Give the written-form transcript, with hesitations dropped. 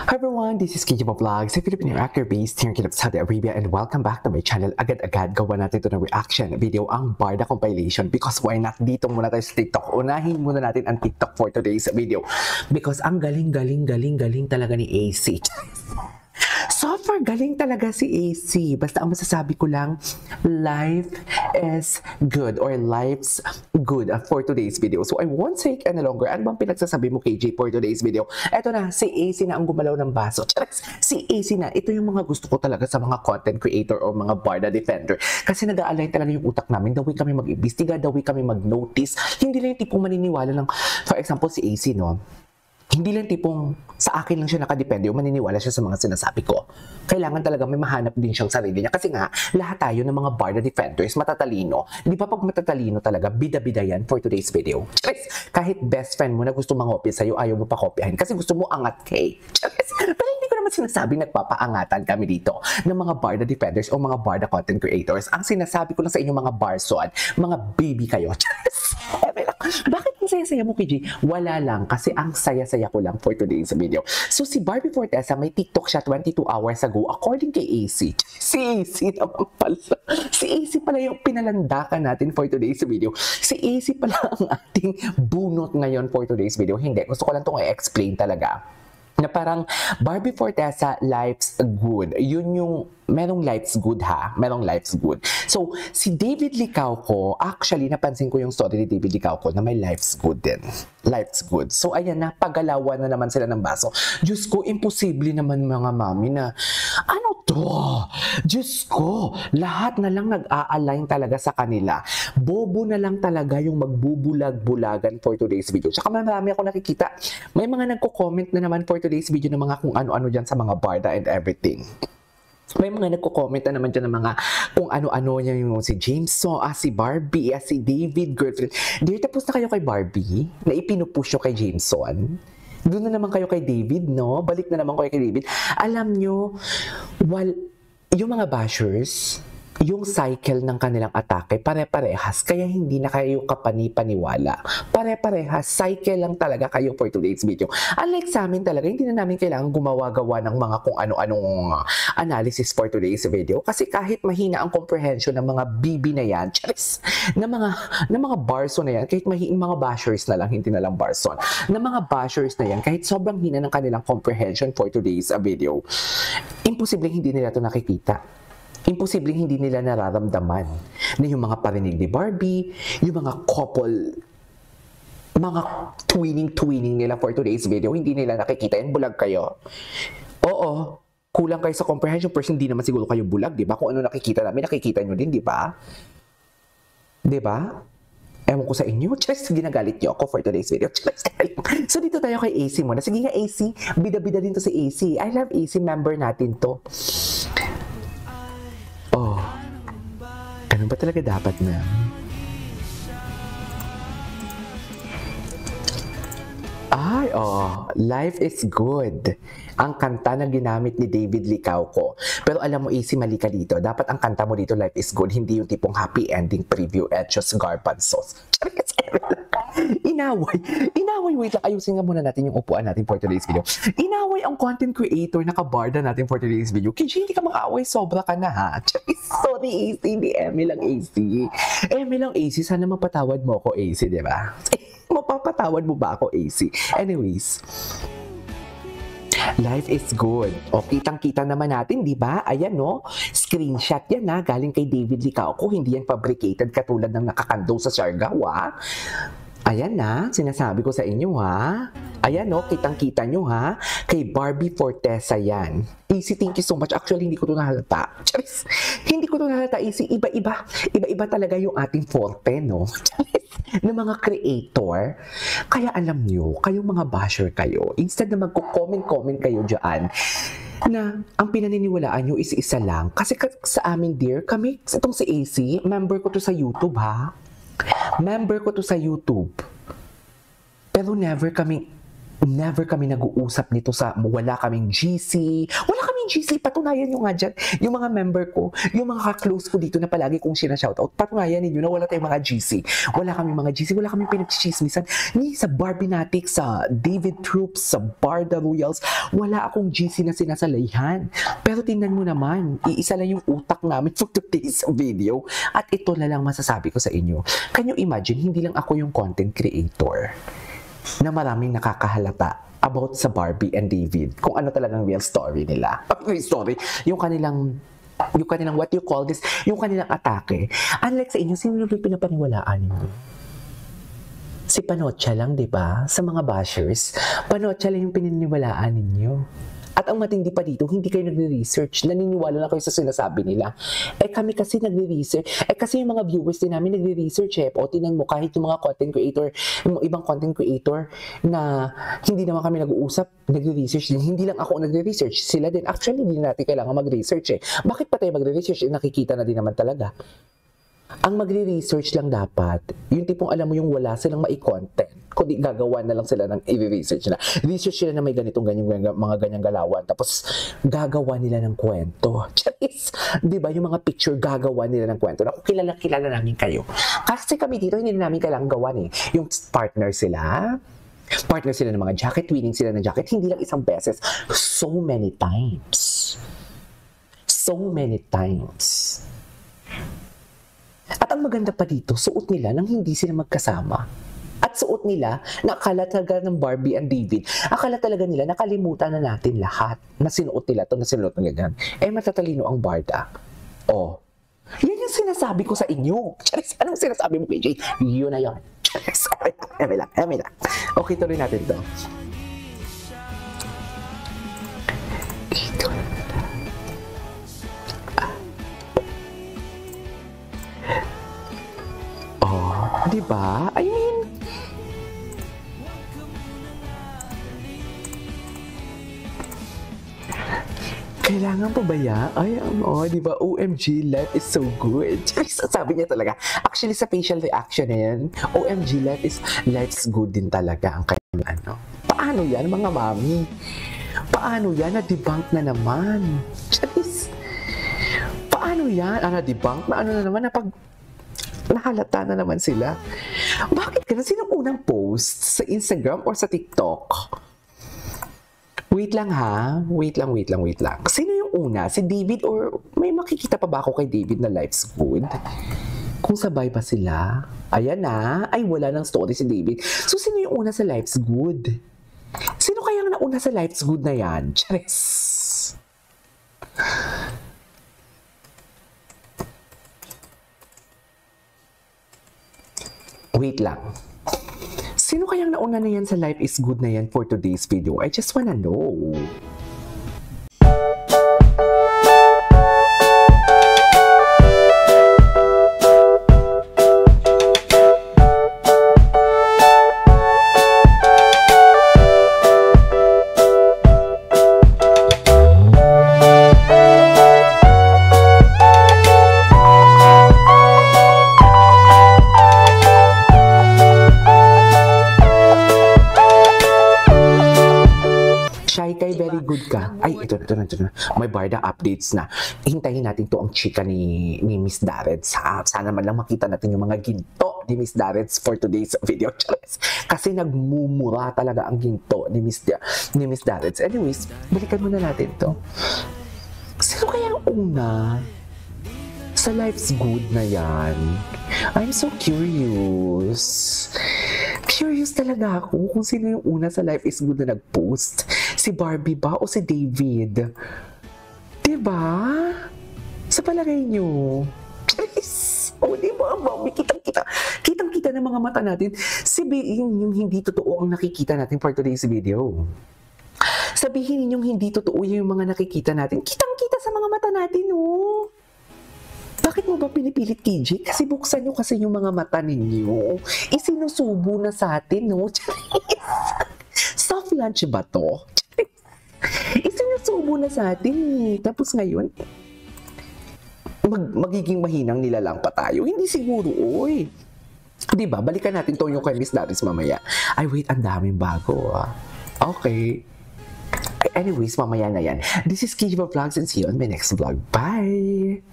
Hi everyone, this is KJ Vlogs, a Filipino actor based here in Saudi Arabia, and welcome back to my channel. Agad-agad gawa natin ito ng reaction video, ang Barda compilation, because why not, dito muna tayo sa TikTok. Unahin muna natin ang TikTok for today's video because ang galing talaga ni AC. Super galing talaga si AC. Basta ang masasabi ko lang, life is good or life's good for today's video. So I won't take any longer. Ano bang pinagsasabi mo, KJ, for today's video? Eto na, si AC na ang gumalaw ng baso. Si AC na. Ito yung mga gusto ko talaga sa mga content creator o mga Barda defender. Kasi nag-a-align talaga yung utak namin. The way kami mag-imbestiga, the way kami mag-notice. Hindi lang yung tipong maniniwala lang. For example, si AC, no? Hindi lang tipong sa akin lang siya nakadepende o maniniwala siya sa mga sinasabi ko. Kailangan talaga may mahanap din siyang sarili niya. Kasi nga, lahat tayo ng mga Barda defenders, matatalino. Di ba pag matatalino talaga, bida-bida yan for today's video. Charis, kahit best friend mo na gusto mangopya sa'yo, ayaw mo pa kopyahin kasi gusto mo angat kay. Charis, pero hindi ko naman sinasabing nagpapaangatan kami dito ng mga Barda defenders o mga Barda content creators. Ang sinasabi ko lang sa inyo mga barson, mga baby kayo. Charis, bakit ang saya-saya mo, KJ? Wala lang, kasi ang saya-saya ko lang for today's video. So, si Barbie Fortesa, may TikTok siya 22 hours ago, according kay AC. Si AC naman pala. Si AC pala yung pinalandakan natin for today's video. Si AC pala ang ating bunot ngayon for today's video. Hindi, gusto ko lang itong i-explain talaga. Na parang Barbie Fortesa, life's good. Yun yung, merong life's good ha. Merong life's good. So, si David Licauco, actually, napansin ko yung story ni David Licauco na may life's good din. Life's good. So, ayan na, pagalawan na naman sila ng baso. Diyos ko, imposible naman mga mami na, ano to? Diyos ko, lahat na lang nag-a-align talaga sa kanila. Bobo na lang talaga yung magbubulag-bulagan for today's video. Tsaka marami ako nakikita. May mga nagko-comment na naman for today's video ng mga kung ano-ano dyan sa mga Barda and everything. May mga nagko-comment na naman dyan ng mga kung ano-ano niya yung si Jameson, si Barbie, si David, girlfriend. Dear, tapos na kayo kay Barbie na ipinupush nyo kay Jameson. Doon na naman kayo kay David, no? Balik na naman kayo kay David. Alam nyo, yung mga bashers, yung cycle ng kanilang atake, pare-parehas. Kaya hindi na kayo kapani-paniwala. Pare-parehas. Cycle lang talaga kayo for today's video. Unlike sa amin talaga, hindi na namin kailangan gumawa-gawa ng mga kung ano-anong analysis for today's video. Kasi kahit mahina ang comprehension ng mga BB na yan, charis, na mga barson na yan, kahit mga bashers na lang, hindi na lang barson, na mga bashers na yan, kahit sobrang hina ng kanilang comprehension for today's video, imposible hindi nila ito nakikita. Imposible hindi nila nararamdaman na yung mga parinig ni Barbie, yung mga couple, mga twinning nila for today's video, hindi nila nakikita yan. Bulag kayo. Oo, kulang kayo sa comprehension, pero hindi naman siguro kayo bulag, di ba? Kung ano nakikita namin, nakikita nyo din, di ba? Di ba? Ewan ko sa inyo. Just ginagalit nyo ako for today's video. So, dito tayo kay AC muna. Sige nga, AC. Bida-bida din to si AC. I love AC. Member natin to. Oh, ano ba talaga dapat na? Ay, oh, life is good. Ang kanta na ginamit ni David Licauco. Pero alam mo, easy, mali ka dito. Dapat ang kanta mo dito, life is good, hindi yung tipong happy ending preview at just garbanzos. Inaway, wait lang, ayusin nga muna natin yung upuan natin for today's video. Inaway ang content creator na kabarda natin for today's video. Kaya hindi ka makaaway, sobra ka na ha. Sorry AC, hindi Eme lang AC. Eme lang AC, sana mapatawad mo ako AC, di ba? Mapapatawad mo ba ako AC? Anyways, life is good. O, kitang-kita naman natin, di ba? Ayan, no? Screenshot yan, ha? Galing kay David Licauco. Hindi yan fabricated katulad ng nakakandong sa Siargao, ha? Ayan na, sinasabi ko sa inyo, ha? Ayan, no? Kitang-kita nyo, ha? Kay Barbie Fortesa yan. Easy, thank you so much. Actually, hindi ko ito nahalata. Charis, hindi ko ito nahalata, Easy. Iba-iba talaga yung ating forte, no? Charis, ng mga creator. Kaya alam nyo, kayong mga basher kayo, instead na magko-comment kayo dyan, na ang pinaniniwalaan nyo is isa lang. Kasi sa amin, dear, kami, itong si AC, member ko to sa YouTube, ha? Member ko to sa YouTube. Pero never kami Never kami nag-uusap nito wala kaming GC. Wala kaming GC, patunayan nyo nga dyan. Yung mga member ko, yung mga ka-close ko dito na palagi kong sinashoutout, patunayan ninyo na wala tayong mga GC. Wala kaming mga GC, wala kaming pinagchichismisan. Ni sa Barbinatic, sa David Troops, sa Barda Royals, wala akong GC na sinasalayhan. Pero tingnan mo naman, iisa lang yung utak namin for today's video. At ito na lang masasabi ko sa inyo. Can you imagine, hindi lang ako yung content creator na maraming nakakahalata about sa Barbie and David, kung ano talagang real story nila. Story, yung kanilang what you call this, yung kanilang atake. Unlike sa inyo, sino yung pinapaniwalaan ninyo? Si Panocha lang, di ba? Sa mga bashers, Panocha lang yung pinaniwalaan ninyo. At ang matindi pa dito, hindi kayo nagre-research. Naniniwala na kayo sa sinasabi nila. Kami kasi nagre-research. Kasi yung mga viewers din namin nagre-research O tinan mo, kahit yung mga content creator, yung ibang content creator na hindi naman kami nag-uusap, nagre-research din. Hindi lang ako nagre-research. Sila din. Actually, hindi natin kailangan mag-research Bakit pa tayo magre-research? Nakikita na din naman talaga. Ang magre-research lang dapat, yung tipong alam mo yung wala silang mai-content, kundi gagawa na lang sila ng i-research na. Research sila na may mga ganyang galawan, tapos gagawa nila ng kwento. Charis! Di ba? Yung mga picture, gagawa nila ng kwento. Naku, kilala namin kayo. Kasi kami dito, hindi namin kailangang gawan Yung partner sila ng mga jacket, winning sila ng jacket, hindi lang isang beses. So many times. So many times. At ang maganda pa dito, suot nila nang hindi sila magkasama. At suot nila na akala talaga ng Barbie and David, akala talaga nila nakalimutan na natin lahat na sinuot nila ito, na sinuot na ganyan. Matatalino ang Barda. Yan yung sinasabi ko sa inyo. Charis, anong sinasabi mo, KJ? Yun na yun. Charis, eme lang. Okay, tuloy natin ito. Diba? I mean, kailangan pa ba yan? Diba? OMG, life is so good. Sabi niya talaga. Actually, sa facial reaction na yan, OMG, life's good din talaga ang kanyang Paano yan, mga mami? Paano yan? Na-debunk na naman. Charis. Paano yan? Na-debunk na naman nahalata na naman sila. Bakit ka? Sinong unang post? Sa Instagram or sa TikTok? Wait lang ha. Wait lang. Sino yung una? Si David or may makikita pa ba ako kay David na life's good? Kung sabay ba sila? Ayan na. Ay, wala nang story si David. So, sino yung una sa life's good? Sino kayang nauna sa life's good na yan? Charis. Wait lang. Sino kayang nauna na yan sa Life is Good na yan for today's video? I just wanna know. Very good ka. Ay, ito na. May Barda updates na. Hintayin natin to ang chika ni Miss Darreds. Sana man lang makita natin yung mga ginto ni Miss Darreds for today's video. Kasi nagmumura talaga ang ginto ni Miss Darreds. Anyways, balikan muna natin to. Sino kaya ang una sa Life's Good na yan? I'm so curious. Curious talaga ako kung sino yung una sa Life is Good na nag-post. Si Barbie ba o si David? Diba? Sa palagay nyo? Diba, Barbie? Kitang-kita ng mga mata natin. Sabihin yung hindi totoo ang nakikita natin for today's video. Sabihin ninyong hindi totoo yung mga nakikita natin. Kitang-kita sa mga mata natin, Bakit mo ba pinipilit, KJ? Kasi buksan nyo kasi yung mga mata ninyo. Isinusubo na sa atin, Soft lunch ba to? Isinusubo na sa atin, Tapos ngayon, magiging mahinang nilalang pa tayo. Hindi siguro, Diba? Balikan natin to yung kay Miss Darreds mamaya. Ay, wait, ang daming bago, Okay. Anyways, mamaya na yan. This is Kijiba Vlogs and see you on my next vlog. Bye!